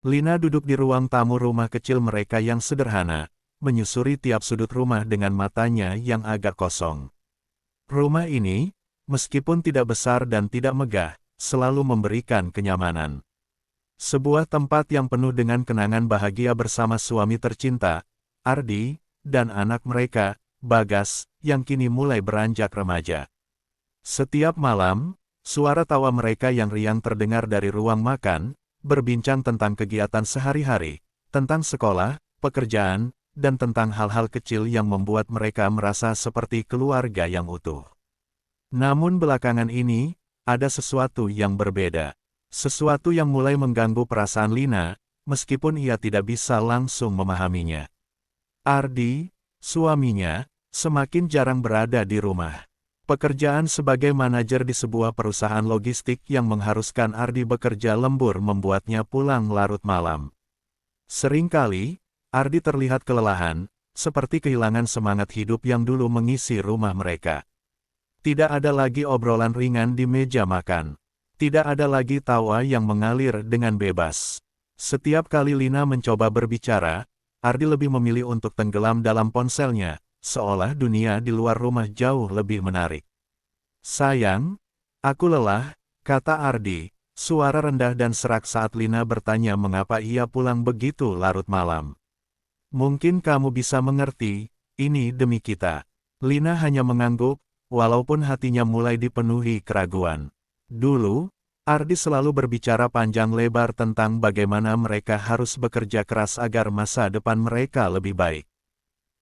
Lina duduk di ruang tamu rumah kecil mereka yang sederhana, menyusuri tiap sudut rumah dengan matanya yang agak kosong. Rumah ini, meskipun tidak besar dan tidak megah, selalu memberikan kenyamanan. Sebuah tempat yang penuh dengan kenangan bahagia bersama suami tercinta, Ardi, dan anak mereka, Bagas, yang kini mulai beranjak remaja. Setiap malam, suara tawa mereka yang riang terdengar dari ruang makan, berbincang tentang kegiatan sehari-hari, tentang sekolah, pekerjaan, dan tentang hal-hal kecil yang membuat mereka merasa seperti keluarga yang utuh. Namun belakangan ini, ada sesuatu yang berbeda. Sesuatu yang mulai mengganggu perasaan Lina, meskipun ia tidak bisa langsung memahaminya. Ardi, suaminya, semakin jarang berada di rumah. Pekerjaan sebagai manajer di sebuah perusahaan logistik yang mengharuskan Ardi bekerja lembur membuatnya pulang larut malam. Seringkali, Ardi terlihat kelelahan, seperti kehilangan semangat hidup yang dulu mengisi rumah mereka. Tidak ada lagi obrolan ringan di meja makan. Tidak ada lagi tawa yang mengalir dengan bebas. Setiap kali Lina mencoba berbicara, Ardi lebih memilih untuk tenggelam dalam ponselnya, seolah dunia di luar rumah jauh lebih menarik. "Sayang, aku lelah," kata Ardi, suara rendah dan serak saat Lina bertanya mengapa ia pulang begitu larut malam. "Mungkin kamu bisa mengerti, ini demi kita." Lina hanya mengangguk, walaupun hatinya mulai dipenuhi keraguan. Dulu, Ardi selalu berbicara panjang lebar tentang bagaimana mereka harus bekerja keras agar masa depan mereka lebih baik.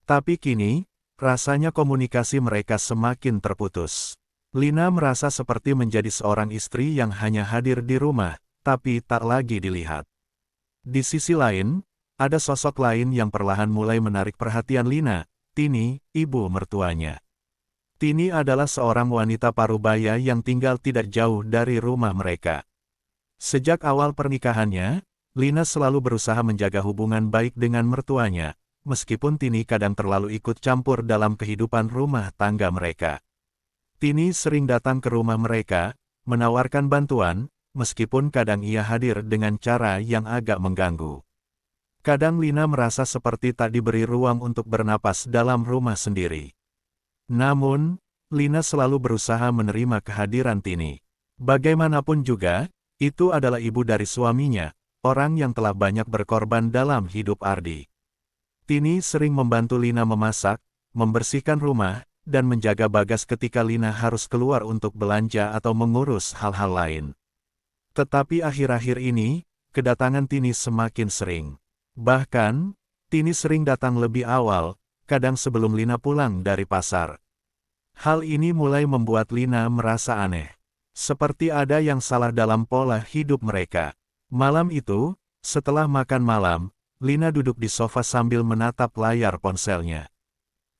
Tapi kini, rasanya komunikasi mereka semakin terputus. Lina merasa seperti menjadi seorang istri yang hanya hadir di rumah, tapi tak lagi dilihat. Di sisi lain, ada sosok lain yang perlahan mulai menarik perhatian Lina, Tini, ibu mertuanya. Tini adalah seorang wanita parubaya yang tinggal tidak jauh dari rumah mereka. Sejak awal pernikahannya, Lina selalu berusaha menjaga hubungan baik dengan mertuanya, meskipun Tini kadang terlalu ikut campur dalam kehidupan rumah tangga mereka. Tini sering datang ke rumah mereka, menawarkan bantuan, meskipun kadang ia hadir dengan cara yang agak mengganggu. Kadang Lina merasa seperti tak diberi ruang untuk bernapas dalam rumah sendiri. Namun, Lina selalu berusaha menerima kehadiran Tini. Bagaimanapun juga, itu adalah ibu dari suaminya, orang yang telah banyak berkorban dalam hidup Ardi. Tini sering membantu Lina memasak, membersihkan rumah, dan menjaga Bagas ketika Lina harus keluar untuk belanja atau mengurus hal-hal lain. Tetapi akhir-akhir ini, kedatangan Tini semakin sering. Bahkan, Tini sering datang lebih awal, kadang sebelum Lina pulang dari pasar. Hal ini mulai membuat Lina merasa aneh. Seperti ada yang salah dalam pola hidup mereka. Malam itu, setelah makan malam, Lina duduk di sofa sambil menatap layar ponselnya.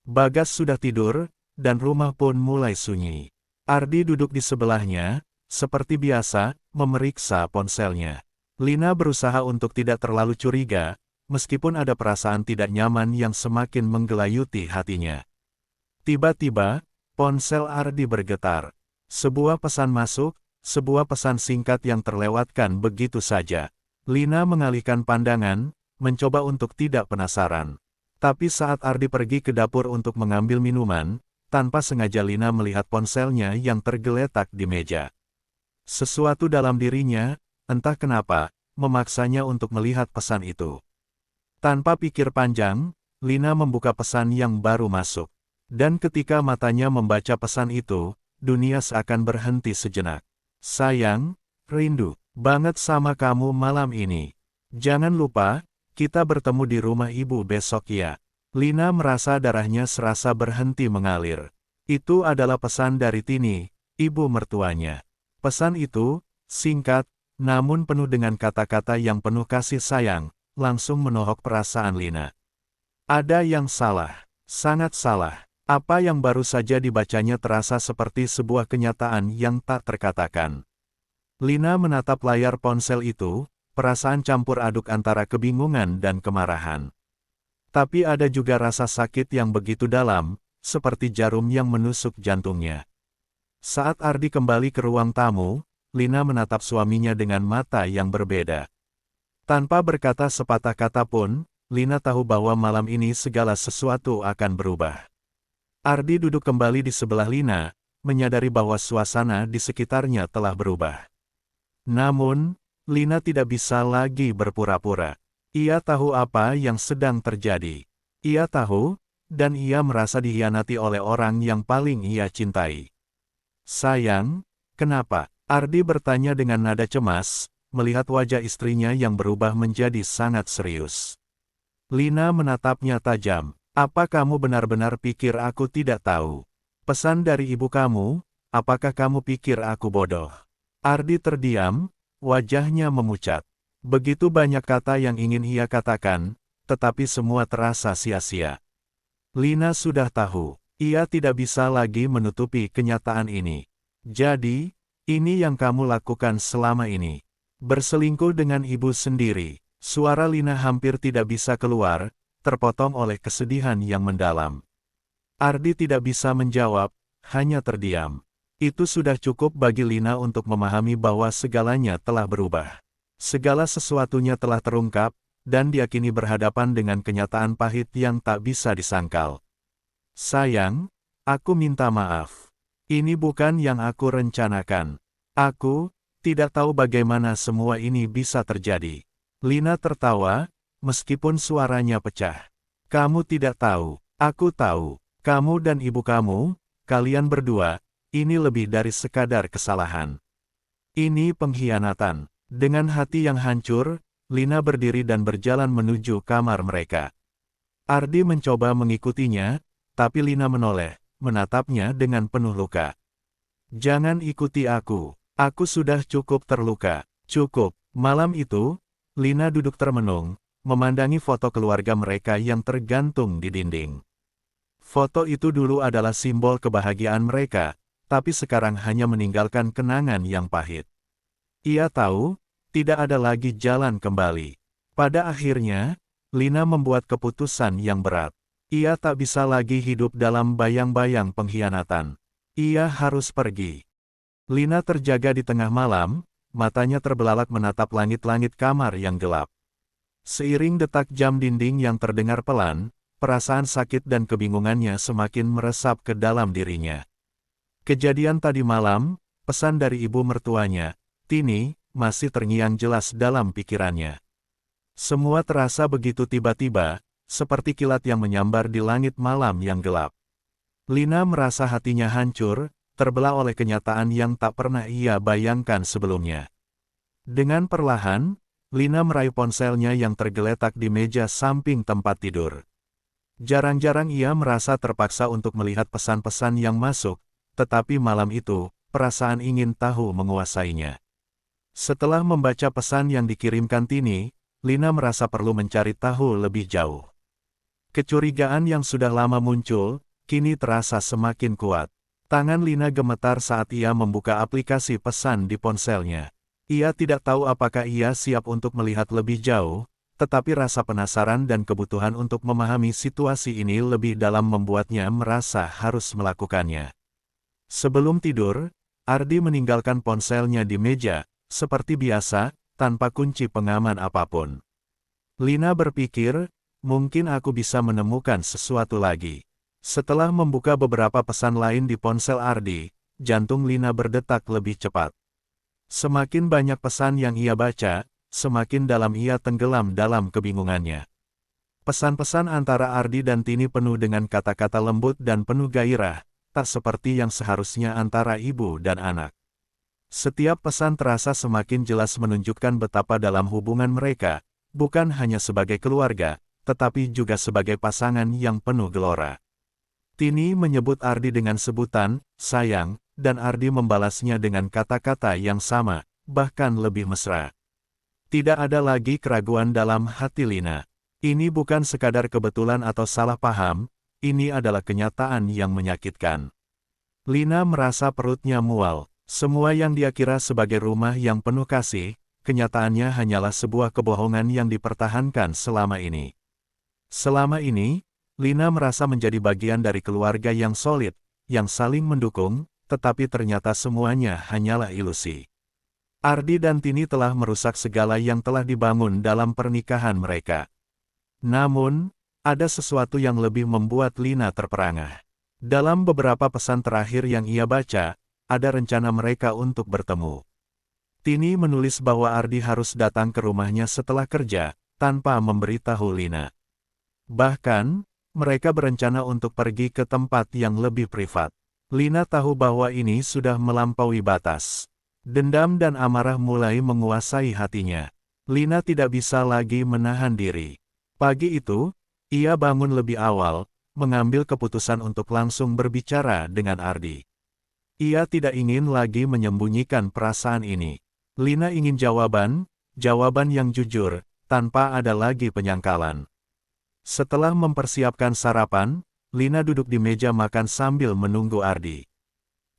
Bagas sudah tidur, dan rumah pun mulai sunyi. Ardi duduk di sebelahnya, seperti biasa, memeriksa ponselnya. Lina berusaha untuk tidak terlalu curiga, meskipun ada perasaan tidak nyaman yang semakin menggelayuti hatinya. Tiba-tiba, ponsel Ardi bergetar. Sebuah pesan masuk, sebuah pesan singkat yang terlewatkan begitu saja. Lina mengalihkan pandangan, mencoba untuk tidak penasaran. Tapi saat Ardi pergi ke dapur untuk mengambil minuman, tanpa sengaja Lina melihat ponselnya yang tergeletak di meja. Sesuatu dalam dirinya, entah kenapa, memaksanya untuk melihat pesan itu. Tanpa pikir panjang, Lina membuka pesan yang baru masuk. Dan ketika matanya membaca pesan itu, dunia seakan berhenti sejenak. "Sayang, rindu banget sama kamu malam ini. Jangan lupa, kita bertemu di rumah ibu besok ya." Lina merasa darahnya serasa berhenti mengalir. Itu adalah pesan dari Tini, ibu mertuanya. Pesan itu, singkat, namun penuh dengan kata-kata yang penuh kasih sayang, langsung menohok perasaan Lina. Ada yang salah, sangat salah. Apa yang baru saja dibacanya terasa seperti sebuah kenyataan yang tak terkatakan. Lina menatap layar ponsel itu, perasaan campur aduk antara kebingungan dan kemarahan. Tapi ada juga rasa sakit yang begitu dalam, seperti jarum yang menusuk jantungnya. Saat Ardi kembali ke ruang tamu, Lina menatap suaminya dengan mata yang berbeda. Tanpa berkata sepatah kata pun, Lina tahu bahwa malam ini segala sesuatu akan berubah. Ardi duduk kembali di sebelah Lina, menyadari bahwa suasana di sekitarnya telah berubah. Namun, Lina tidak bisa lagi berpura-pura. Ia tahu apa yang sedang terjadi. Ia tahu, dan ia merasa dikhianati oleh orang yang paling ia cintai. Sayang, kenapa? Ardi bertanya dengan nada cemas, melihat wajah istrinya yang berubah menjadi sangat serius. Lina menatapnya tajam. Apa kamu benar-benar pikir aku tidak tahu? Pesan dari ibu kamu, apakah kamu pikir aku bodoh? Ardi terdiam, wajahnya memucat. Begitu banyak kata yang ingin ia katakan, tetapi semua terasa sia-sia. Lina sudah tahu, ia tidak bisa lagi menutupi kenyataan ini. Jadi, ini yang kamu lakukan selama ini. Berselingkuh dengan ibu sendiri. Suara Lina hampir tidak bisa keluar, terpotong oleh kesedihan yang mendalam. Ardi tidak bisa menjawab, hanya terdiam. Itu sudah cukup bagi Lina untuk memahami bahwa segalanya telah berubah. Segala sesuatunya telah terungkap, dan dia kini berhadapan dengan kenyataan pahit yang tak bisa disangkal. Sayang, aku minta maaf. Ini bukan yang aku rencanakan. Aku tidak tahu bagaimana semua ini bisa terjadi. Lina tertawa, meskipun suaranya pecah. Kamu tidak tahu, aku tahu. Kamu dan ibu kamu, kalian berdua, ini lebih dari sekadar kesalahan. Ini pengkhianatan. Dengan hati yang hancur, Lina berdiri dan berjalan menuju kamar mereka. Ardi mencoba mengikutinya, tapi Lina menoleh, menatapnya dengan penuh luka. Jangan ikuti aku sudah cukup terluka. Cukup. Malam itu, Lina duduk termenung, memandangi foto keluarga mereka yang tergantung di dinding. Foto itu dulu adalah simbol kebahagiaan mereka, tapi sekarang hanya meninggalkan kenangan yang pahit. Ia tahu, tidak ada lagi jalan kembali. Pada akhirnya, Lina membuat keputusan yang berat. Ia tak bisa lagi hidup dalam bayang-bayang pengkhianatan. Ia harus pergi. Lina terjaga di tengah malam, matanya terbelalak menatap langit-langit kamar yang gelap. Seiring detak jam dinding yang terdengar pelan, perasaan sakit dan kebingungannya semakin meresap ke dalam dirinya. Kejadian tadi malam, pesan dari ibu mertuanya, Tini, masih terngiang jelas dalam pikirannya. Semua terasa begitu tiba-tiba, seperti kilat yang menyambar di langit malam yang gelap. Lina merasa hatinya hancur, terbelah oleh kenyataan yang tak pernah ia bayangkan sebelumnya. Dengan perlahan, Lina meraih ponselnya yang tergeletak di meja samping tempat tidur. Jarang-jarang ia merasa terpaksa untuk melihat pesan-pesan yang masuk, tetapi malam itu, perasaan ingin tahu menguasainya. Setelah membaca pesan yang dikirimkan Tini, Lina merasa perlu mencari tahu lebih jauh. Kecurigaan yang sudah lama muncul, kini terasa semakin kuat. Tangan Lina gemetar saat ia membuka aplikasi pesan di ponselnya. Ia tidak tahu apakah ia siap untuk melihat lebih jauh, tetapi rasa penasaran dan kebutuhan untuk memahami situasi ini lebih dalam membuatnya merasa harus melakukannya. Sebelum tidur, Ardi meninggalkan ponselnya di meja, seperti biasa, tanpa kunci pengaman apapun. Lina berpikir, mungkin aku bisa menemukan sesuatu lagi. Setelah membuka beberapa pesan lain di ponsel Ardi, jantung Lina berdetak lebih cepat. Semakin banyak pesan yang ia baca, semakin dalam ia tenggelam dalam kebingungannya. Pesan-pesan antara Ardi dan Tini penuh dengan kata-kata lembut dan penuh gairah, tak seperti yang seharusnya antara ibu dan anak. Setiap pesan terasa semakin jelas menunjukkan betapa dalam hubungan mereka, bukan hanya sebagai keluarga, tetapi juga sebagai pasangan yang penuh gelora. Tini menyebut Ardi dengan sebutan, sayang, dan Ardi membalasnya dengan kata-kata yang sama, bahkan lebih mesra. Tidak ada lagi keraguan dalam hati Lina. Ini bukan sekadar kebetulan atau salah paham, ini adalah kenyataan yang menyakitkan. Lina merasa perutnya mual, semua yang dia kira sebagai rumah yang penuh kasih, kenyataannya hanyalah sebuah kebohongan yang dipertahankan selama ini. Selama ini, Lina merasa menjadi bagian dari keluarga yang solid, yang saling mendukung, tetapi ternyata semuanya hanyalah ilusi. Ardi dan Tini telah merusak segala yang telah dibangun dalam pernikahan mereka. Namun, ada sesuatu yang lebih membuat Lina terperangah. Dalam beberapa pesan terakhir yang ia baca, ada rencana mereka untuk bertemu. Tini menulis bahwa Ardi harus datang ke rumahnya setelah kerja, tanpa memberitahu Lina. Bahkan, mereka berencana untuk pergi ke tempat yang lebih privat. Lina tahu bahwa ini sudah melampaui batas. Dendam dan amarah mulai menguasai hatinya. Lina tidak bisa lagi menahan diri. Pagi itu, ia bangun lebih awal, mengambil keputusan untuk langsung berbicara dengan Ardi. Ia tidak ingin lagi menyembunyikan perasaan ini. Lina ingin jawaban yang jujur, tanpa ada lagi penyangkalan. Setelah mempersiapkan sarapan, Lina duduk di meja makan sambil menunggu Ardi.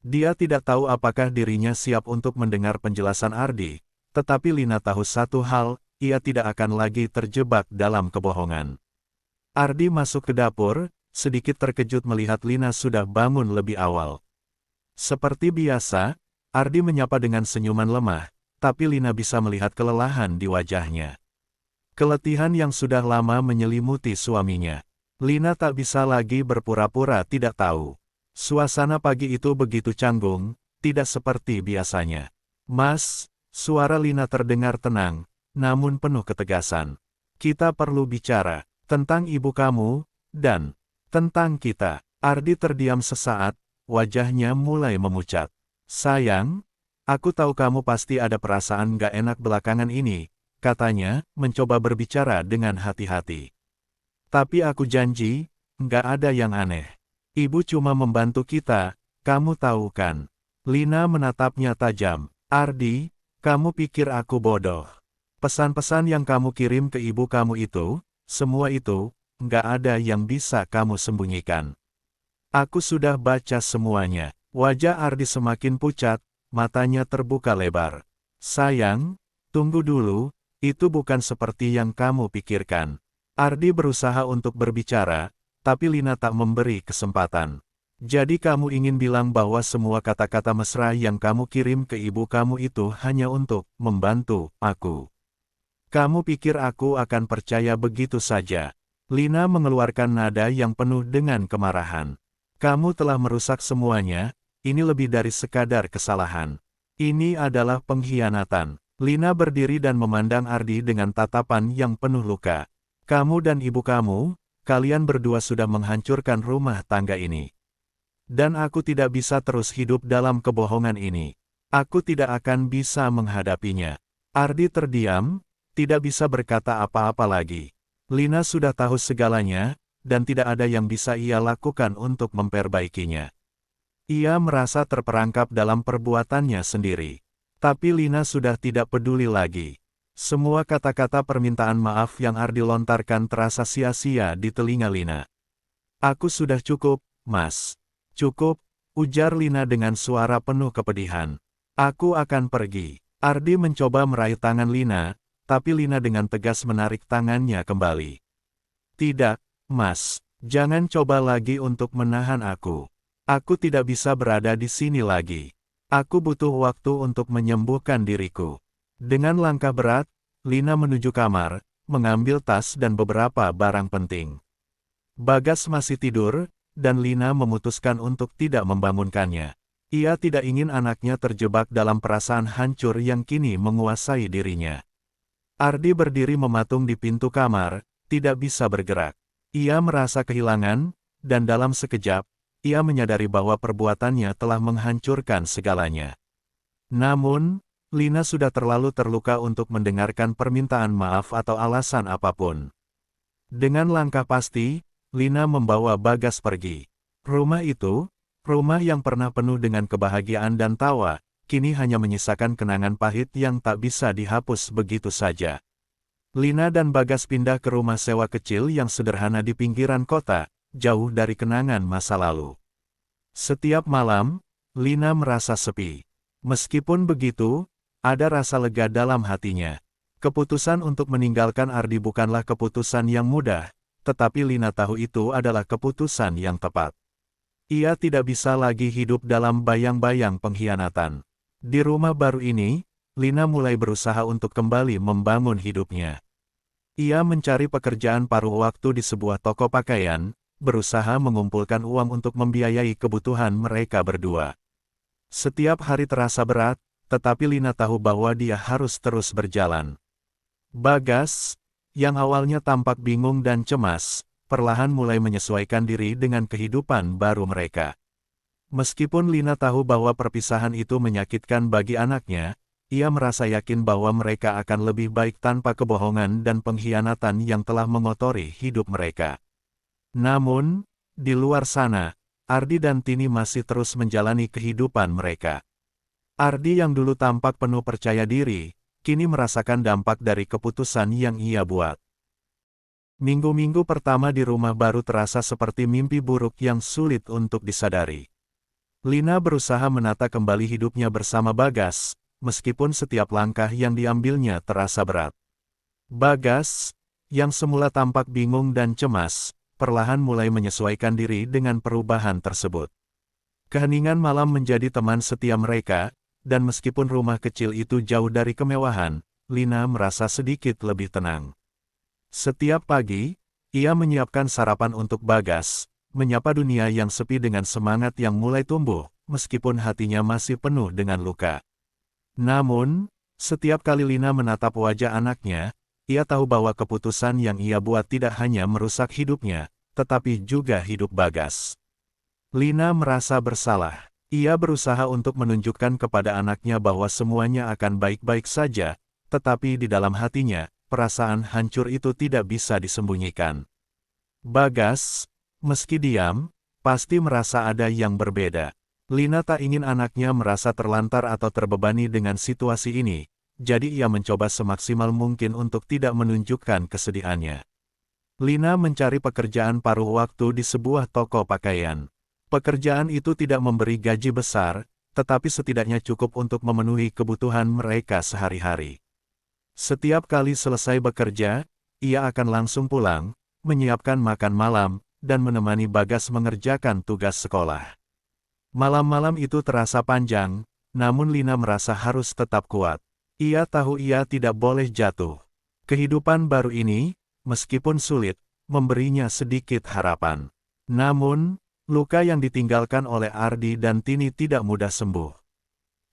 Dia tidak tahu apakah dirinya siap untuk mendengar penjelasan Ardi, tetapi Lina tahu satu hal, ia tidak akan lagi terjebak dalam kebohongan. Ardi masuk ke dapur, sedikit terkejut melihat Lina sudah bangun lebih awal. Seperti biasa, Ardi menyapa dengan senyuman lemah, tapi Lina bisa melihat kelelahan di wajahnya. Keletihan yang sudah lama menyelimuti suaminya. Lina tak bisa lagi berpura-pura tidak tahu. Suasana pagi itu begitu canggung, tidak seperti biasanya. "Mas," suara Lina terdengar tenang, namun penuh ketegasan. "Kita perlu bicara tentang ibu kamu, dan tentang kita." Ardi terdiam sesaat, wajahnya mulai memucat. "Sayang, aku tahu kamu pasti ada perasaan gak enak belakangan ini," katanya, mencoba berbicara dengan hati-hati. "Tapi aku janji, gak ada yang aneh. Ibu cuma membantu kita, kamu tahu kan?" Lina menatapnya tajam. "Ardi, kamu pikir aku bodoh? Pesan-pesan yang kamu kirim ke ibu kamu itu, semua itu, nggak ada yang bisa kamu sembunyikan. Aku sudah baca semuanya." Wajah Ardi semakin pucat, matanya terbuka lebar. "Sayang, tunggu dulu, itu bukan seperti yang kamu pikirkan." Ardi berusaha untuk berbicara, tapi Lina tak memberi kesempatan. "Jadi kamu ingin bilang bahwa semua kata-kata mesra yang kamu kirim ke ibu kamu itu hanya untuk membantu aku? Kamu pikir aku akan percaya begitu saja?" Lina mengeluarkan nada yang penuh dengan kemarahan. "Kamu telah merusak semuanya, ini lebih dari sekadar kesalahan. Ini adalah pengkhianatan." Lina berdiri dan memandang Ardi dengan tatapan yang penuh luka. "Kamu dan ibu kamu, kalian berdua sudah menghancurkan rumah tangga ini. Dan aku tidak bisa terus hidup dalam kebohongan ini. Aku tidak akan bisa menghadapinya." Ardi terdiam, tidak bisa berkata apa-apa lagi. Lina sudah tahu segalanya, dan tidak ada yang bisa ia lakukan untuk memperbaikinya. Ia merasa terperangkap dalam perbuatannya sendiri. Tapi Lina sudah tidak peduli lagi. Semua kata-kata permintaan maaf yang Ardi lontarkan terasa sia-sia di telinga Lina. "Aku sudah cukup, Mas." "Cukup," ujar Lina dengan suara penuh kepedihan. "Aku akan pergi." Ardi mencoba meraih tangan Lina, tapi Lina dengan tegas menarik tangannya kembali. "Tidak, Mas. Jangan coba lagi untuk menahan aku. Aku tidak bisa berada di sini lagi. Aku butuh waktu untuk menyembuhkan diriku." Dengan langkah berat, Lina menuju kamar, mengambil tas dan beberapa barang penting. Bagas masih tidur, dan Lina memutuskan untuk tidak membangunkannya. Ia tidak ingin anaknya terjebak dalam perasaan hancur yang kini menguasai dirinya. Ardi berdiri mematung di pintu kamar, tidak bisa bergerak. Ia merasa kehilangan, dan dalam sekejap, ia menyadari bahwa perbuatannya telah menghancurkan segalanya. Namun, Lina sudah terlalu terluka untuk mendengarkan permintaan maaf atau alasan apapun. Dengan langkah pasti, Lina membawa Bagas pergi. Rumah itu, rumah yang pernah penuh dengan kebahagiaan dan tawa, kini hanya menyisakan kenangan pahit yang tak bisa dihapus begitu saja. Lina dan Bagas pindah ke rumah sewa kecil yang sederhana di pinggiran kota, jauh dari kenangan masa lalu. Setiap malam, Lina merasa sepi. Meskipun begitu, ada rasa lega dalam hatinya. Keputusan untuk meninggalkan Ardi bukanlah keputusan yang mudah, tetapi Lina tahu itu adalah keputusan yang tepat. Ia tidak bisa lagi hidup dalam bayang-bayang pengkhianatan. Di rumah baru ini, Lina mulai berusaha untuk kembali membangun hidupnya. Ia mencari pekerjaan paruh waktu di sebuah toko pakaian, berusaha mengumpulkan uang untuk membiayai kebutuhan mereka berdua. Setiap hari terasa berat, tetapi Lina tahu bahwa dia harus terus berjalan. Bagas, yang awalnya tampak bingung dan cemas, perlahan mulai menyesuaikan diri dengan kehidupan baru mereka. Meskipun Lina tahu bahwa perpisahan itu menyakitkan bagi anaknya, ia merasa yakin bahwa mereka akan lebih baik tanpa kebohongan dan pengkhianatan yang telah mengotori hidup mereka. Namun, di luar sana, Ardi dan Tini masih terus menjalani kehidupan mereka. Ardi yang dulu tampak penuh percaya diri, kini merasakan dampak dari keputusan yang ia buat. Minggu-minggu pertama di rumah baru terasa seperti mimpi buruk yang sulit untuk disadari. Lina berusaha menata kembali hidupnya bersama Bagas, meskipun setiap langkah yang diambilnya terasa berat. Bagas, yang semula tampak bingung dan cemas, perlahan mulai menyesuaikan diri dengan perubahan tersebut. Keheningan malam menjadi teman setia mereka, dan meskipun rumah kecil itu jauh dari kemewahan, Lina merasa sedikit lebih tenang. Setiap pagi, ia menyiapkan sarapan untuk Bagas, menyapa dunia yang sepi dengan semangat yang mulai tumbuh, meskipun hatinya masih penuh dengan luka. Namun, setiap kali Lina menatap wajah anaknya, ia tahu bahwa keputusan yang ia buat tidak hanya merusak hidupnya, tetapi juga hidup Bagas. Lina merasa bersalah. Ia berusaha untuk menunjukkan kepada anaknya bahwa semuanya akan baik-baik saja, tetapi di dalam hatinya, perasaan hancur itu tidak bisa disembunyikan. Bagas, meski diam, pasti merasa ada yang berbeda. Lina tak ingin anaknya merasa terlantar atau terbebani dengan situasi ini, jadi ia mencoba semaksimal mungkin untuk tidak menunjukkan kesedihannya. Lina mencari pekerjaan paruh waktu di sebuah toko pakaian. Pekerjaan itu tidak memberi gaji besar, tetapi setidaknya cukup untuk memenuhi kebutuhan mereka sehari-hari. Setiap kali selesai bekerja, ia akan langsung pulang, menyiapkan makan malam, dan menemani Bagas mengerjakan tugas sekolah. Malam-malam itu terasa panjang, namun Lina merasa harus tetap kuat. Ia tahu ia tidak boleh jatuh. Kehidupan baru ini, meskipun sulit, memberinya sedikit harapan. Namun, luka yang ditinggalkan oleh Ardi dan Tini tidak mudah sembuh.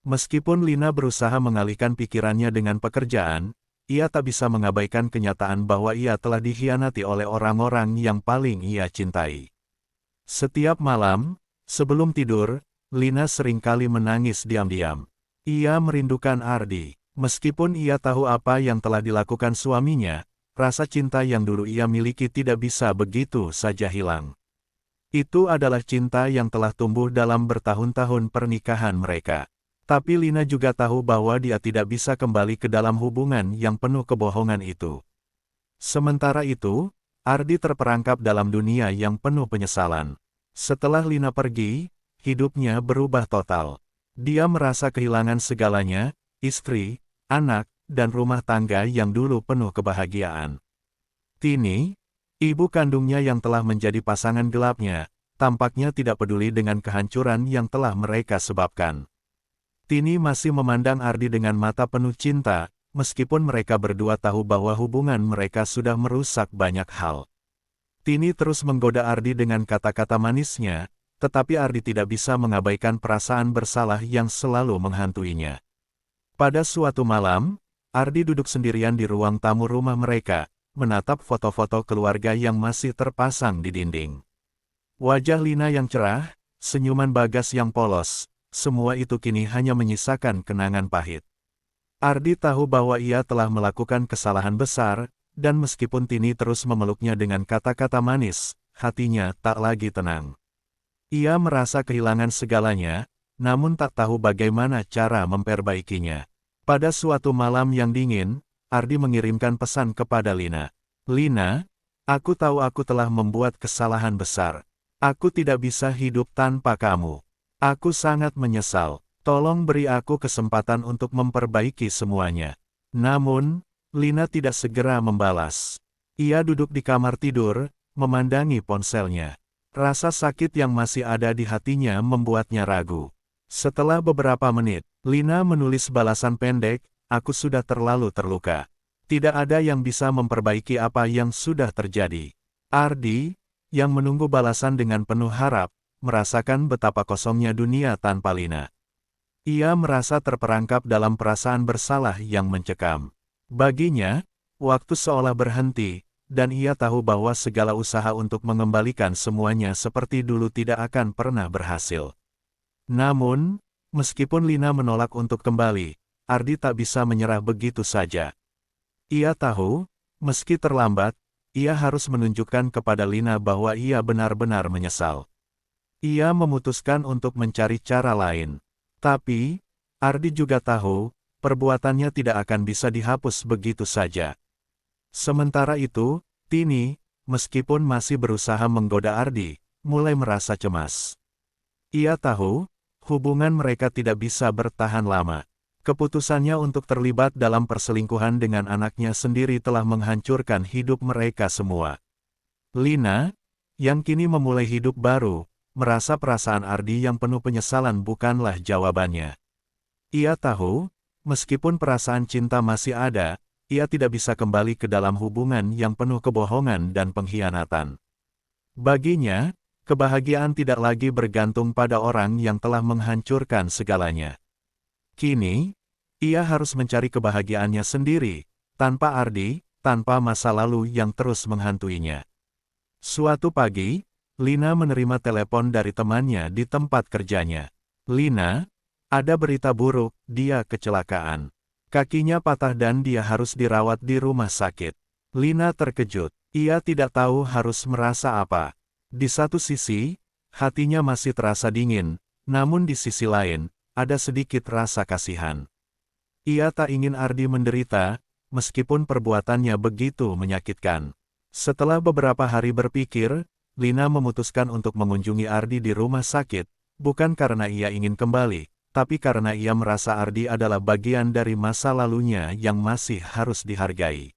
Meskipun Lina berusaha mengalihkan pikirannya dengan pekerjaan, ia tak bisa mengabaikan kenyataan bahwa ia telah dikhianati oleh orang-orang yang paling ia cintai. Setiap malam, sebelum tidur, Lina seringkali menangis diam-diam. Ia merindukan Ardi. Meskipun ia tahu apa yang telah dilakukan suaminya, rasa cinta yang dulu ia miliki tidak bisa begitu saja hilang. Itu adalah cinta yang telah tumbuh dalam bertahun-tahun pernikahan mereka. Tapi Lina juga tahu bahwa dia tidak bisa kembali ke dalam hubungan yang penuh kebohongan itu. Sementara itu, Ardi terperangkap dalam dunia yang penuh penyesalan. Setelah Lina pergi, hidupnya berubah total. Dia merasa kehilangan segalanya, istri, anak, dan rumah tangga yang dulu penuh kebahagiaan. Tini, ibu kandungnya yang telah menjadi pasangan gelapnya, tampaknya tidak peduli dengan kehancuran yang telah mereka sebabkan. Tini masih memandang Ardi dengan mata penuh cinta, meskipun mereka berdua tahu bahwa hubungan mereka sudah merusak banyak hal. Tini terus menggoda Ardi dengan kata-kata manisnya, tetapi Ardi tidak bisa mengabaikan perasaan bersalah yang selalu menghantuinya. Pada suatu malam, Ardi duduk sendirian di ruang tamu rumah mereka, menatap foto-foto keluarga yang masih terpasang di dinding. Wajah Lina yang cerah, senyuman Bagas yang polos, semua itu kini hanya menyisakan kenangan pahit. Ardi tahu bahwa ia telah melakukan kesalahan besar, dan meskipun Tini terus memeluknya dengan kata-kata manis, hatinya tak lagi tenang. Ia merasa kehilangan segalanya, namun tak tahu bagaimana cara memperbaikinya. Pada suatu malam yang dingin, Ardi mengirimkan pesan kepada Lina. Lina, aku tahu aku telah membuat kesalahan besar. Aku tidak bisa hidup tanpa kamu. Aku sangat menyesal. Tolong beri aku kesempatan untuk memperbaiki semuanya. Namun, Lina tidak segera membalas. Ia duduk di kamar tidur, memandangi ponselnya. Rasa sakit yang masih ada di hatinya membuatnya ragu. Setelah beberapa menit, Lina menulis balasan pendek, aku sudah terlalu terluka. Tidak ada yang bisa memperbaiki apa yang sudah terjadi. Ardi, yang menunggu balasan dengan penuh harap, merasakan betapa kosongnya dunia tanpa Lina. Ia merasa terperangkap dalam perasaan bersalah yang mencekam. Baginya, waktu seolah berhenti, dan ia tahu bahwa segala usaha untuk mengembalikan semuanya seperti dulu tidak akan pernah berhasil. Namun, meskipun Lina menolak untuk kembali, Ardi tak bisa menyerah begitu saja. Ia tahu, meski terlambat, ia harus menunjukkan kepada Lina bahwa ia benar-benar menyesal. Ia memutuskan untuk mencari cara lain. Tapi, Ardi juga tahu, perbuatannya tidak akan bisa dihapus begitu saja. Sementara itu, Tini, meskipun masih berusaha menggoda Ardi, mulai merasa cemas. Ia tahu, hubungan mereka tidak bisa bertahan lama. Keputusannya untuk terlibat dalam perselingkuhan dengan anaknya sendiri telah menghancurkan hidup mereka semua. Lina, yang kini memulai hidup baru, merasa perasaan Ardi yang penuh penyesalan bukanlah jawabannya. Ia tahu, meskipun perasaan cinta masih ada, ia tidak bisa kembali ke dalam hubungan yang penuh kebohongan dan pengkhianatan. Baginya, kebahagiaan tidak lagi bergantung pada orang yang telah menghancurkan segalanya. Kini, ia harus mencari kebahagiaannya sendiri, tanpa Ardi, tanpa masa lalu yang terus menghantuinya. Suatu pagi, Lina menerima telepon dari temannya di tempat kerjanya. Lina, ada berita buruk, dia kecelakaan. Kakinya patah dan dia harus dirawat di rumah sakit. Lina terkejut. Ia tidak tahu harus merasa apa. Di satu sisi, hatinya masih terasa dingin, namun di sisi lain, ada sedikit rasa kasihan. Ia tak ingin Ardi menderita, meskipun perbuatannya begitu menyakitkan. Setelah beberapa hari berpikir, Lina memutuskan untuk mengunjungi Ardi di rumah sakit, bukan karena ia ingin kembali, tapi karena ia merasa Ardi adalah bagian dari masa lalunya yang masih harus dihargai.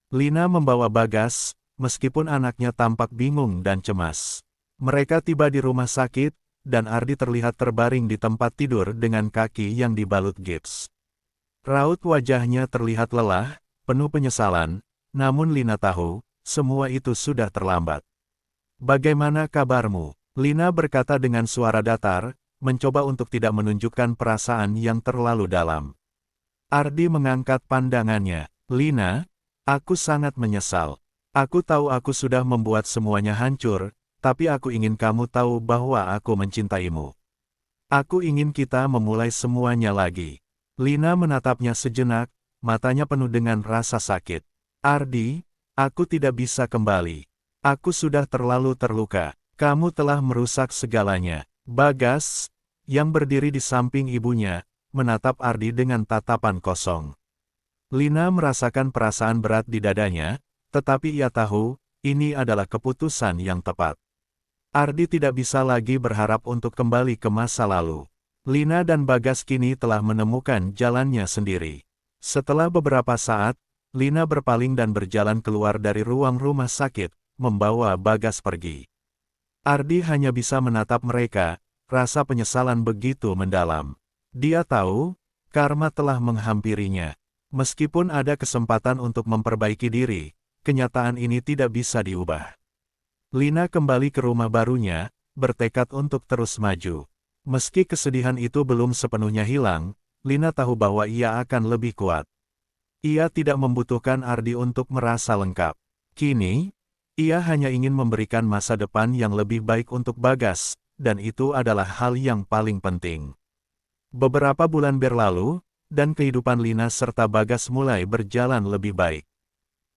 Lina membawa Bagas, meskipun anaknya tampak bingung dan cemas. Mereka tiba di rumah sakit, dan Ardi terlihat terbaring di tempat tidur dengan kaki yang dibalut gips. Raut wajahnya terlihat lelah, penuh penyesalan, namun Lina tahu, semua itu sudah terlambat. Bagaimana kabarmu? Lina berkata dengan suara datar, mencoba untuk tidak menunjukkan perasaan yang terlalu dalam. Ardi mengangkat pandangannya. Lina, aku sangat menyesal. Aku tahu aku sudah membuat semuanya hancur, tapi aku ingin kamu tahu bahwa aku mencintaimu. Aku ingin kita memulai semuanya lagi. Lina menatapnya sejenak, matanya penuh dengan rasa sakit. Ardi, aku tidak bisa kembali. Aku sudah terlalu terluka. Kamu telah merusak segalanya. Bagas, yang berdiri di samping ibunya, menatap Ardi dengan tatapan kosong. Lina merasakan perasaan berat di dadanya, tetapi ia tahu, ini adalah keputusan yang tepat. Ardi tidak bisa lagi berharap untuk kembali ke masa lalu. Lina dan Bagas kini telah menemukan jalannya sendiri. Setelah beberapa saat, Lina berpaling dan berjalan keluar dari ruang rumah sakit, membawa Bagas pergi. Ardi hanya bisa menatap mereka, rasa penyesalan begitu mendalam. Dia tahu, karma telah menghampirinya. Meskipun ada kesempatan untuk memperbaiki diri, kenyataan ini tidak bisa diubah. Lina kembali ke rumah barunya, bertekad untuk terus maju. Meski kesedihan itu belum sepenuhnya hilang, Lina tahu bahwa ia akan lebih kuat. Ia tidak membutuhkan Ardi untuk merasa lengkap. Kini, ia hanya ingin memberikan masa depan yang lebih baik untuk Bagas, dan itu adalah hal yang paling penting. Beberapa bulan berlalu, dan kehidupan Lina serta Bagas mulai berjalan lebih baik.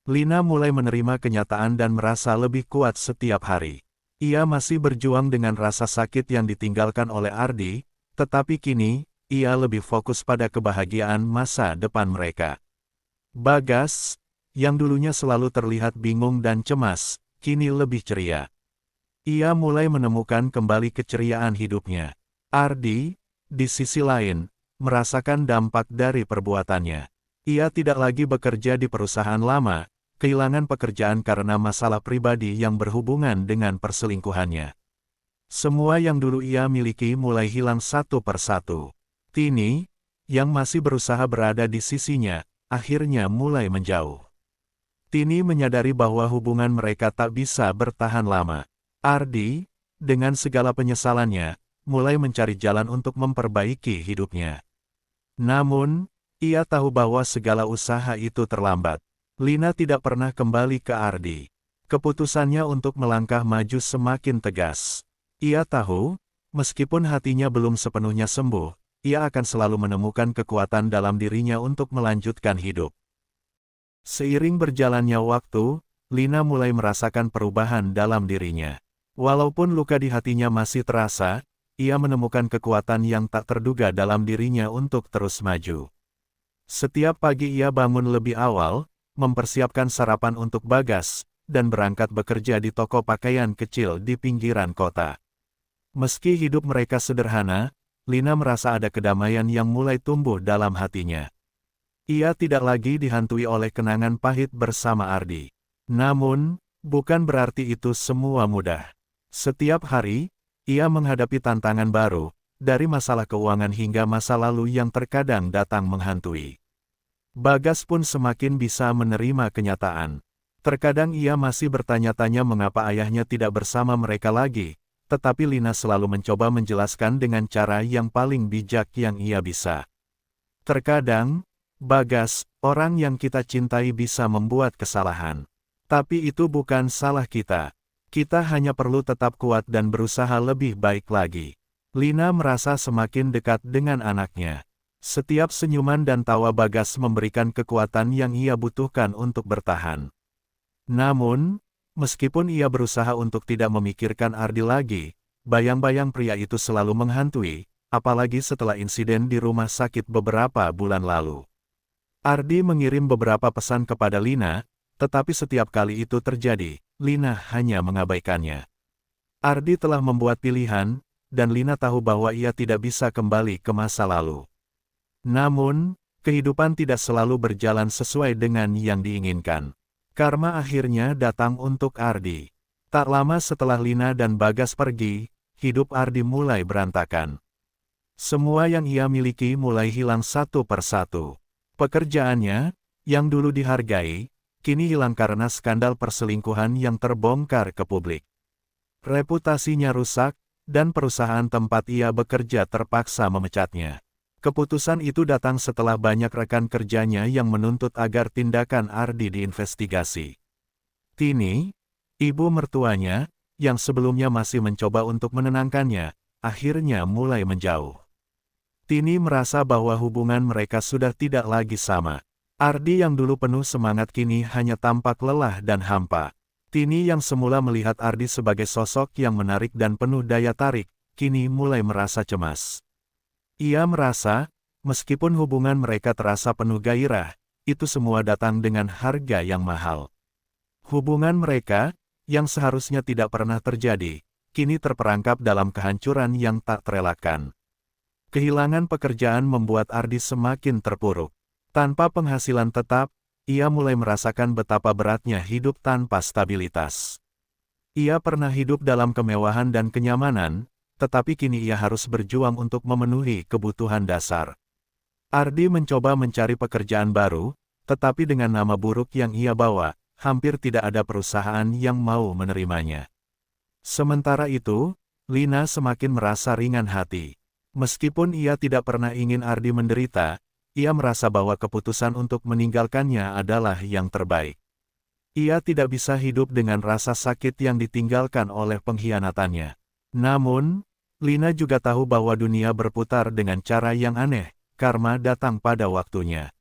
Lina mulai menerima kenyataan dan merasa lebih kuat setiap hari. Ia masih berjuang dengan rasa sakit yang ditinggalkan oleh Ardi, tetapi kini, ia lebih fokus pada kebahagiaan masa depan mereka. Bagas, yang dulunya selalu terlihat bingung dan cemas, kini lebih ceria. Ia mulai menemukan kembali keceriaan hidupnya. Ardi, di sisi lain, merasakan dampak dari perbuatannya. Ia tidak lagi bekerja di perusahaan lama, kehilangan pekerjaan karena masalah pribadi yang berhubungan dengan perselingkuhannya. Semua yang dulu ia miliki mulai hilang satu persatu. Tini, yang masih berusaha berada di sisinya, akhirnya mulai menjauh. Tini menyadari bahwa hubungan mereka tak bisa bertahan lama. Ardi, dengan segala penyesalannya, mulai mencari jalan untuk memperbaiki hidupnya. Namun, ia tahu bahwa segala usaha itu terlambat. Lina tidak pernah kembali ke Ardi. Keputusannya untuk melangkah maju semakin tegas. Ia tahu, meskipun hatinya belum sepenuhnya sembuh, ia akan selalu menemukan kekuatan dalam dirinya untuk melanjutkan hidup. Seiring berjalannya waktu, Lina mulai merasakan perubahan dalam dirinya. Walaupun luka di hatinya masih terasa, ia menemukan kekuatan yang tak terduga dalam dirinya untuk terus maju. Setiap pagi ia bangun lebih awal, mempersiapkan sarapan untuk Bagas, dan berangkat bekerja di toko pakaian kecil di pinggiran kota. Meski hidup mereka sederhana, Lina merasa ada kedamaian yang mulai tumbuh dalam hatinya. Ia tidak lagi dihantui oleh kenangan pahit bersama Ardi. Namun, bukan berarti itu semua mudah. Setiap hari, ia menghadapi tantangan baru, dari masalah keuangan hingga masa lalu yang terkadang datang menghantui. Bagas pun semakin bisa menerima kenyataan. Terkadang ia masih bertanya-tanya mengapa ayahnya tidak bersama mereka lagi, tetapi Lina selalu mencoba menjelaskan dengan cara yang paling bijak yang ia bisa. Terkadang, Bagas, orang yang kita cintai bisa membuat kesalahan. Tapi itu bukan salah kita. Kita hanya perlu tetap kuat dan berusaha lebih baik lagi. Lina merasa semakin dekat dengan anaknya. Setiap senyuman dan tawa Bagas memberikan kekuatan yang ia butuhkan untuk bertahan. Namun, meskipun ia berusaha untuk tidak memikirkan Ardi lagi, bayang-bayang pria itu selalu menghantui, apalagi setelah insiden di rumah sakit beberapa bulan lalu. Ardi mengirim beberapa pesan kepada Lina, tetapi setiap kali itu terjadi, Lina hanya mengabaikannya. Ardi telah membuat pilihan, dan Lina tahu bahwa ia tidak bisa kembali ke masa lalu. Namun, kehidupan tidak selalu berjalan sesuai dengan yang diinginkan. Karma akhirnya datang untuk Ardi. Tak lama setelah Lina dan Bagas pergi, hidup Ardi mulai berantakan. Semua yang ia miliki mulai hilang satu persatu. Pekerjaannya, yang dulu dihargai, kini hilang karena skandal perselingkuhan yang terbongkar ke publik. Reputasinya rusak, dan perusahaan tempat ia bekerja terpaksa memecatnya. Keputusan itu datang setelah banyak rekan kerjanya yang menuntut agar tindakan Ardi diinvestigasi. Tini, ibu mertuanya, yang sebelumnya masih mencoba untuk menenangkannya, akhirnya mulai menjauh. Tini merasa bahwa hubungan mereka sudah tidak lagi sama. Ardi yang dulu penuh semangat kini hanya tampak lelah dan hampa. Tini yang semula melihat Ardi sebagai sosok yang menarik dan penuh daya tarik, kini mulai merasa cemas. Ia merasa, meskipun hubungan mereka terasa penuh gairah, itu semua datang dengan harga yang mahal. Hubungan mereka, yang seharusnya tidak pernah terjadi, kini terperangkap dalam kehancuran yang tak terelakkan. Kehilangan pekerjaan membuat Ardi semakin terpuruk. Tanpa penghasilan tetap, ia mulai merasakan betapa beratnya hidup tanpa stabilitas. Ia pernah hidup dalam kemewahan dan kenyamanan, tetapi kini ia harus berjuang untuk memenuhi kebutuhan dasar. Ardi mencoba mencari pekerjaan baru, tetapi dengan nama buruk yang ia bawa, hampir tidak ada perusahaan yang mau menerimanya. Sementara itu, Lina semakin merasa ringan hati. Meskipun ia tidak pernah ingin Ardi menderita, ia merasa bahwa keputusan untuk meninggalkannya adalah yang terbaik. Ia tidak bisa hidup dengan rasa sakit yang ditinggalkan oleh pengkhianatannya. Namun, Lina juga tahu bahwa dunia berputar dengan cara yang aneh, karma datang pada waktunya.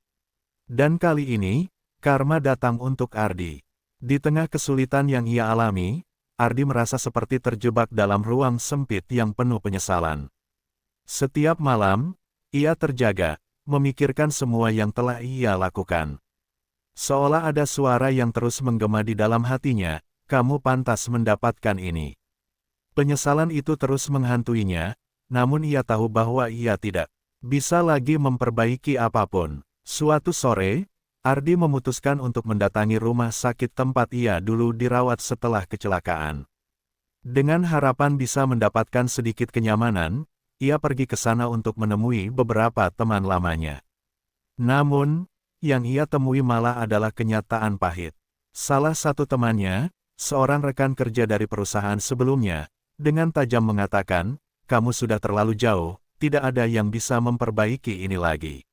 Dan kali ini, karma datang untuk Ardi. Di tengah kesulitan yang ia alami, Ardi merasa seperti terjebak dalam ruang sempit yang penuh penyesalan. Setiap malam, ia terjaga, memikirkan semua yang telah ia lakukan. Seolah ada suara yang terus menggema di dalam hatinya, kamu pantas mendapatkan ini. Penyesalan itu terus menghantuinya, namun ia tahu bahwa ia tidak bisa lagi memperbaiki apapun. Suatu sore, Ardi memutuskan untuk mendatangi rumah sakit tempat ia dulu dirawat setelah kecelakaan. Dengan harapan bisa mendapatkan sedikit kenyamanan, ia pergi ke sana untuk menemui beberapa teman lamanya. Namun, yang ia temui malah adalah kenyataan pahit. Salah satu temannya, seorang rekan kerja dari perusahaan sebelumnya, dengan tajam mengatakan, "Kamu sudah terlalu jauh, tidak ada yang bisa memperbaiki ini lagi.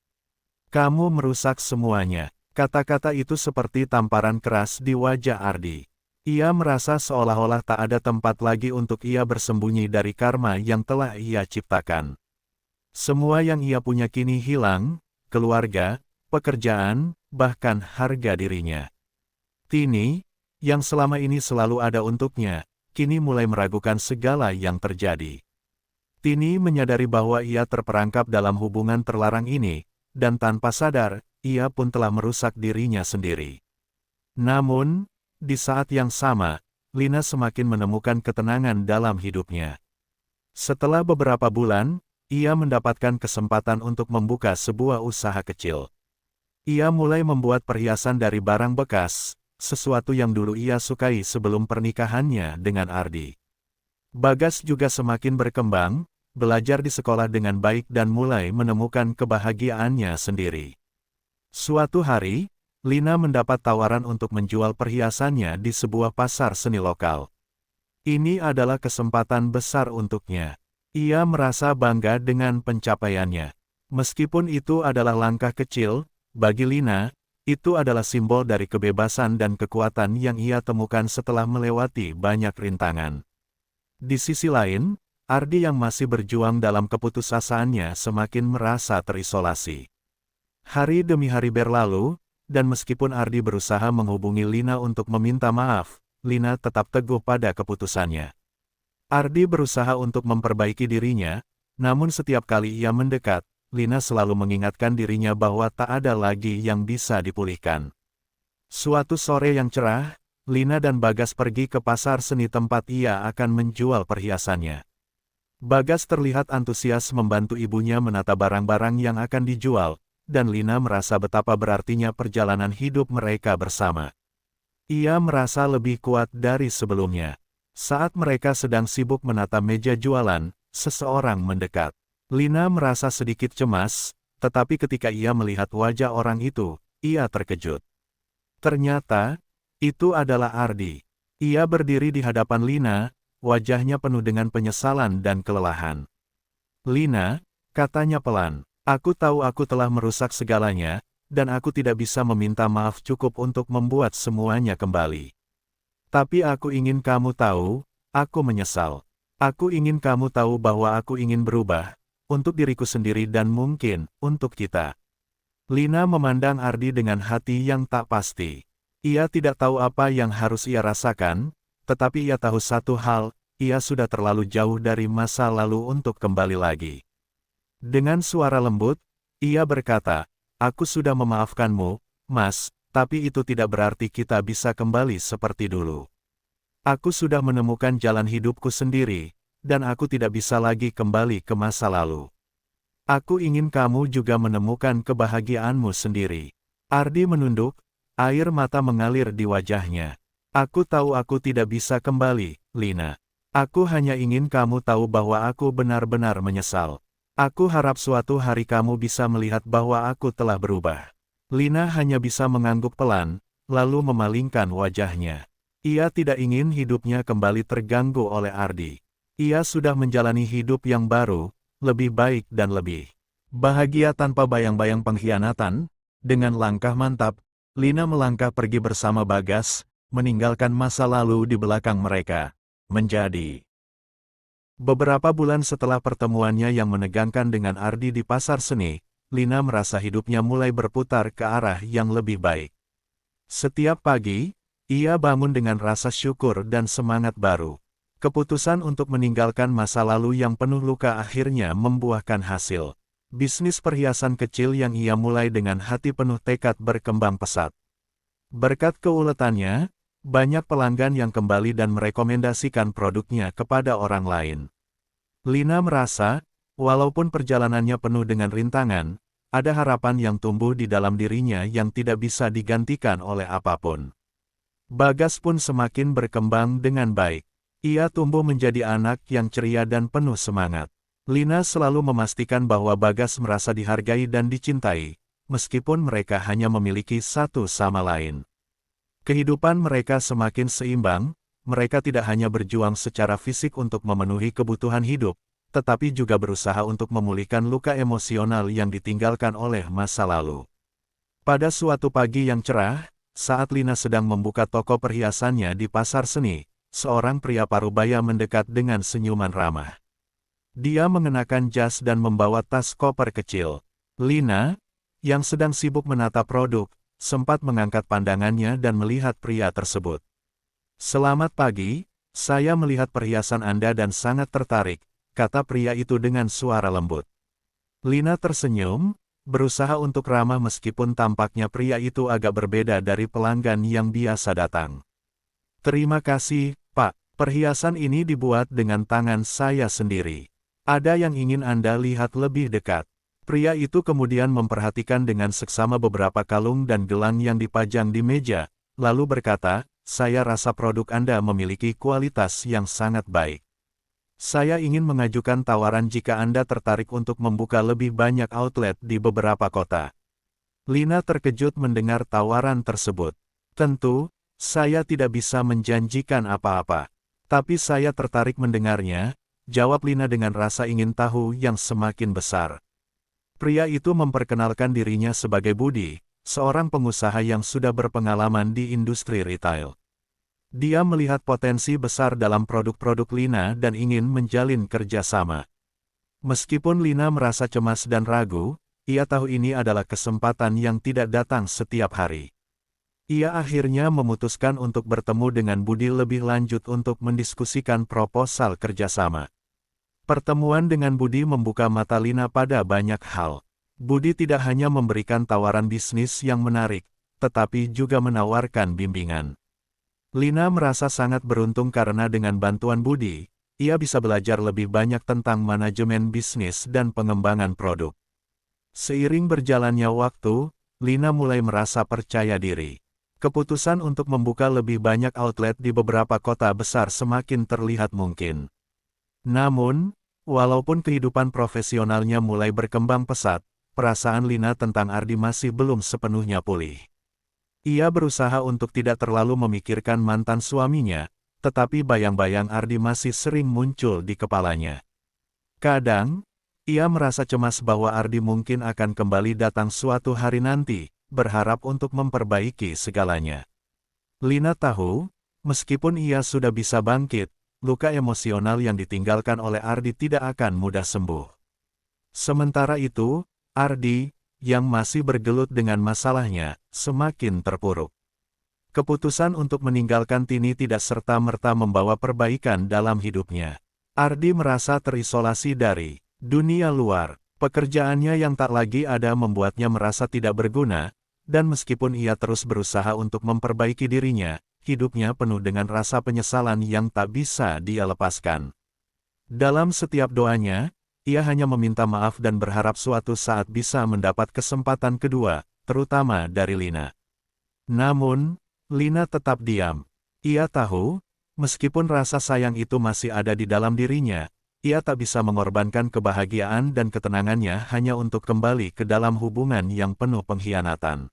Kamu merusak semuanya." Kata-kata itu seperti tamparan keras di wajah Ardi. Ia merasa seolah-olah tak ada tempat lagi untuk ia bersembunyi dari karma yang telah ia ciptakan. Semua yang ia punya kini hilang, keluarga, pekerjaan, bahkan harga dirinya. Tini, yang selama ini selalu ada untuknya, kini mulai meragukan segala yang terjadi. Tini menyadari bahwa ia terperangkap dalam hubungan terlarang ini, dan tanpa sadar, ia pun telah merusak dirinya sendiri. Namun, di saat yang sama, Lina semakin menemukan ketenangan dalam hidupnya. Setelah beberapa bulan, ia mendapatkan kesempatan untuk membuka sebuah usaha kecil. Ia mulai membuat perhiasan dari barang bekas, sesuatu yang dulu ia sukai sebelum pernikahannya dengan Ardi. Bagas juga semakin berkembang, belajar di sekolah dengan baik dan mulai menemukan kebahagiaannya sendiri. Suatu hari, Lina mendapat tawaran untuk menjual perhiasannya di sebuah pasar seni lokal. Ini adalah kesempatan besar untuknya. Ia merasa bangga dengan pencapaiannya. Meskipun itu adalah langkah kecil, bagi Lina, itu adalah simbol dari kebebasan dan kekuatan yang ia temukan setelah melewati banyak rintangan. Di sisi lain, Ardi yang masih berjuang dalam keputusasaannya semakin merasa terisolasi. Hari demi hari berlalu, dan meskipun Ardi berusaha menghubungi Lina untuk meminta maaf, Lina tetap teguh pada keputusannya. Ardi berusaha untuk memperbaiki dirinya, namun setiap kali ia mendekat, Lina selalu mengingatkan dirinya bahwa tak ada lagi yang bisa dipulihkan. Suatu sore yang cerah, Lina dan Bagas pergi ke pasar seni tempat ia akan menjual perhiasannya. Bagas terlihat antusias membantu ibunya menata barang-barang yang akan dijual, dan Lina merasa betapa berartinya perjalanan hidup mereka bersama. Ia merasa lebih kuat dari sebelumnya. Saat mereka sedang sibuk menata meja jualan, seseorang mendekat. Lina merasa sedikit cemas, tetapi ketika ia melihat wajah orang itu, ia terkejut. Ternyata, itu adalah Ardi. Ia berdiri di hadapan Lina, wajahnya penuh dengan penyesalan dan kelelahan. "Lina," katanya pelan, "aku tahu aku telah merusak segalanya, dan aku tidak bisa meminta maaf cukup untuk membuat semuanya kembali. Tapi aku ingin kamu tahu, aku menyesal. Aku ingin kamu tahu bahwa aku ingin berubah, untuk diriku sendiri dan mungkin, untuk kita." Lina memandang Ardi dengan hati yang tak pasti. Ia tidak tahu apa yang harus ia rasakan, tetapi ia tahu satu hal, ia sudah terlalu jauh dari masa lalu untuk kembali lagi. Dengan suara lembut, ia berkata, "Aku sudah memaafkanmu, Mas, tapi itu tidak berarti kita bisa kembali seperti dulu. Aku sudah menemukan jalan hidupku sendiri, dan aku tidak bisa lagi kembali ke masa lalu. Aku ingin kamu juga menemukan kebahagiaanmu sendiri." Ardi menunduk, air mata mengalir di wajahnya. "Aku tahu aku tidak bisa kembali, Lina. Aku hanya ingin kamu tahu bahwa aku benar-benar menyesal. Aku harap suatu hari kamu bisa melihat bahwa aku telah berubah." Lina hanya bisa mengangguk pelan, lalu memalingkan wajahnya. Ia tidak ingin hidupnya kembali terganggu oleh Ardi. Ia sudah menjalani hidup yang baru, lebih baik dan lebih bahagia tanpa bayang-bayang pengkhianatan. Dengan langkah mantap, Lina melangkah pergi bersama Bagas, meninggalkan masa lalu di belakang mereka. Menjadi beberapa bulan setelah pertemuannya yang menegangkan dengan Ardi di pasar seni, Lina merasa hidupnya mulai berputar ke arah yang lebih baik. Setiap pagi, ia bangun dengan rasa syukur dan semangat baru. Keputusan untuk meninggalkan masa lalu yang penuh luka akhirnya membuahkan hasil. Bisnis perhiasan kecil yang ia mulai dengan hati penuh tekad berkembang pesat. Berkat keuletannya, banyak pelanggan yang kembali dan merekomendasikan produknya kepada orang lain. Lina merasa, walaupun perjalanannya penuh dengan rintangan, ada harapan yang tumbuh di dalam dirinya yang tidak bisa digantikan oleh apapun. Bagas pun semakin berkembang dengan baik. Ia tumbuh menjadi anak yang ceria dan penuh semangat. Lina selalu memastikan bahwa Bagas merasa dihargai dan dicintai, meskipun mereka hanya memiliki satu sama lain. Kehidupan mereka semakin seimbang, mereka tidak hanya berjuang secara fisik untuk memenuhi kebutuhan hidup, tetapi juga berusaha untuk memulihkan luka emosional yang ditinggalkan oleh masa lalu. Pada suatu pagi yang cerah, saat Lina sedang membuka toko perhiasannya di pasar seni, seorang pria parubaya mendekat dengan senyuman ramah. Dia mengenakan jas dan membawa tas koper kecil. Lina, yang sedang sibuk menata produk, sempat mengangkat pandangannya dan melihat pria tersebut. "Selamat pagi, saya melihat perhiasan Anda dan sangat tertarik," kata pria itu dengan suara lembut. Lina tersenyum, berusaha untuk ramah meskipun tampaknya pria itu agak berbeda dari pelanggan yang biasa datang. "Terima kasih, Pak. Perhiasan ini dibuat dengan tangan saya sendiri. Ada yang ingin Anda lihat lebih dekat?" Pria itu kemudian memperhatikan dengan seksama beberapa kalung dan gelang yang dipajang di meja, lalu berkata, "Saya rasa produk Anda memiliki kualitas yang sangat baik. Saya ingin mengajukan tawaran jika Anda tertarik untuk membuka lebih banyak outlet di beberapa kota." Lina terkejut mendengar tawaran tersebut. "Tentu, saya tidak bisa menjanjikan apa-apa. Tapi saya tertarik mendengarnya," jawab Lina dengan rasa ingin tahu yang semakin besar. Pria itu memperkenalkan dirinya sebagai Budi, seorang pengusaha yang sudah berpengalaman di industri retail. Dia melihat potensi besar dalam produk-produk Lina dan ingin menjalin kerjasama. Meskipun Lina merasa cemas dan ragu, ia tahu ini adalah kesempatan yang tidak datang setiap hari. Ia akhirnya memutuskan untuk bertemu dengan Budi lebih lanjut untuk mendiskusikan proposal kerjasama. Pertemuan dengan Budi membuka mata Lina pada banyak hal. Budi tidak hanya memberikan tawaran bisnis yang menarik, tetapi juga menawarkan bimbingan. Lina merasa sangat beruntung karena dengan bantuan Budi, ia bisa belajar lebih banyak tentang manajemen bisnis dan pengembangan produk. Seiring berjalannya waktu, Lina mulai merasa percaya diri. Keputusan untuk membuka lebih banyak outlet di beberapa kota besar semakin terlihat mungkin. Namun, walaupun kehidupan profesionalnya mulai berkembang pesat, perasaan Lina tentang Ardi masih belum sepenuhnya pulih. Ia berusaha untuk tidak terlalu memikirkan mantan suaminya, tetapi bayang-bayang Ardi masih sering muncul di kepalanya. Kadang, ia merasa cemas bahwa Ardi mungkin akan kembali datang suatu hari nanti, berharap untuk memperbaiki segalanya. Lina tahu, meskipun ia sudah bisa bangkit, luka emosional yang ditinggalkan oleh Ardi tidak akan mudah sembuh. Sementara itu, Ardi, yang masih bergelut dengan masalahnya, semakin terpuruk. Keputusan untuk meninggalkan Tini tidak serta-merta membawa perbaikan dalam hidupnya. Ardi merasa terisolasi dari dunia luar. Pekerjaannya yang tak lagi ada membuatnya merasa tidak berguna, dan meskipun ia terus berusaha untuk memperbaiki dirinya, hidupnya penuh dengan rasa penyesalan yang tak bisa dia lepaskan. Dalam setiap doanya, ia hanya meminta maaf dan berharap suatu saat bisa mendapat kesempatan kedua, terutama dari Lina. Namun, Lina tetap diam. Ia tahu, meskipun rasa sayang itu masih ada di dalam dirinya, ia tak bisa mengorbankan kebahagiaan dan ketenangannya hanya untuk kembali ke dalam hubungan yang penuh pengkhianatan.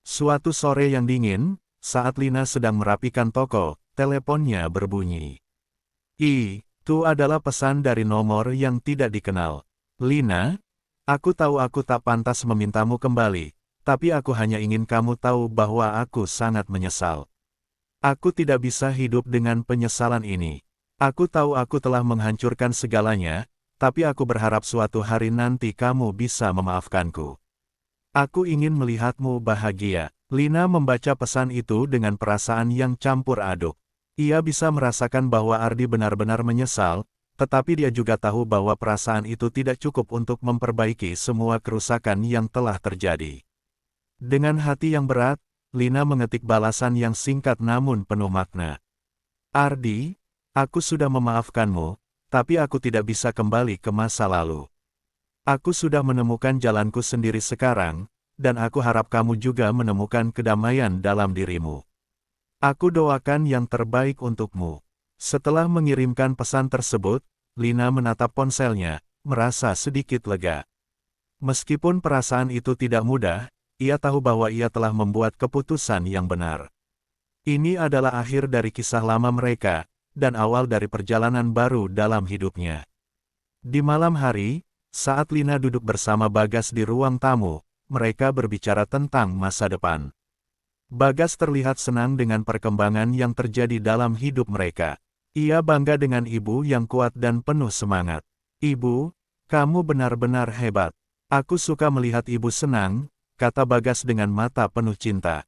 Suatu sore yang dingin, saat Lina sedang merapikan toko, teleponnya berbunyi. Itu adalah pesan dari nomor yang tidak dikenal. "Lina, aku tahu aku tak pantas memintamu kembali, tapi aku hanya ingin kamu tahu bahwa aku sangat menyesal. Aku tidak bisa hidup dengan penyesalan ini. Aku tahu aku telah menghancurkan segalanya, tapi aku berharap suatu hari nanti kamu bisa memaafkanku. Aku ingin melihatmu bahagia." Lina membaca pesan itu dengan perasaan yang campur aduk. Ia bisa merasakan bahwa Ardi benar-benar menyesal, tetapi dia juga tahu bahwa perasaan itu tidak cukup untuk memperbaiki semua kerusakan yang telah terjadi. Dengan hati yang berat, Lina mengetik balasan yang singkat namun penuh makna. "Ardi, aku sudah memaafkanmu, tapi aku tidak bisa kembali ke masa lalu. Aku sudah menemukan jalanku sendiri sekarang, dan aku harap kamu juga menemukan kedamaian dalam dirimu. Aku doakan yang terbaik untukmu." Setelah mengirimkan pesan tersebut, Lina menatap ponselnya, merasa sedikit lega. Meskipun perasaan itu tidak mudah, ia tahu bahwa ia telah membuat keputusan yang benar. Ini adalah akhir dari kisah lama mereka, dan awal dari perjalanan baru dalam hidupnya. Di malam hari, saat Lina duduk bersama Bagas di ruang tamu, mereka berbicara tentang masa depan. Bagas terlihat senang dengan perkembangan yang terjadi dalam hidup mereka. Ia bangga dengan ibu yang kuat dan penuh semangat. "Ibu, kamu benar-benar hebat. Aku suka melihat ibu senang," kata Bagas dengan mata penuh cinta.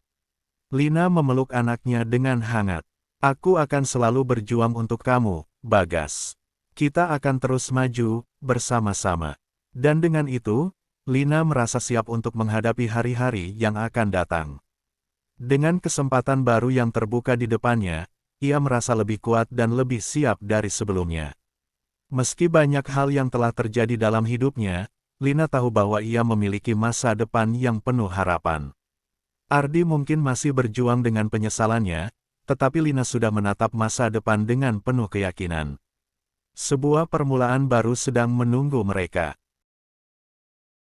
Lina memeluk anaknya dengan hangat. "Aku akan selalu berjuang untuk kamu, Bagas. Kita akan terus maju, bersama-sama." Dan dengan itu, Lina merasa siap untuk menghadapi hari-hari yang akan datang. Dengan kesempatan baru yang terbuka di depannya, ia merasa lebih kuat dan lebih siap dari sebelumnya. Meski banyak hal yang telah terjadi dalam hidupnya, Lina tahu bahwa ia memiliki masa depan yang penuh harapan. Ardi mungkin masih berjuang dengan penyesalannya, tetapi Lina sudah menatap masa depan dengan penuh keyakinan. Sebuah permulaan baru sedang menunggu mereka.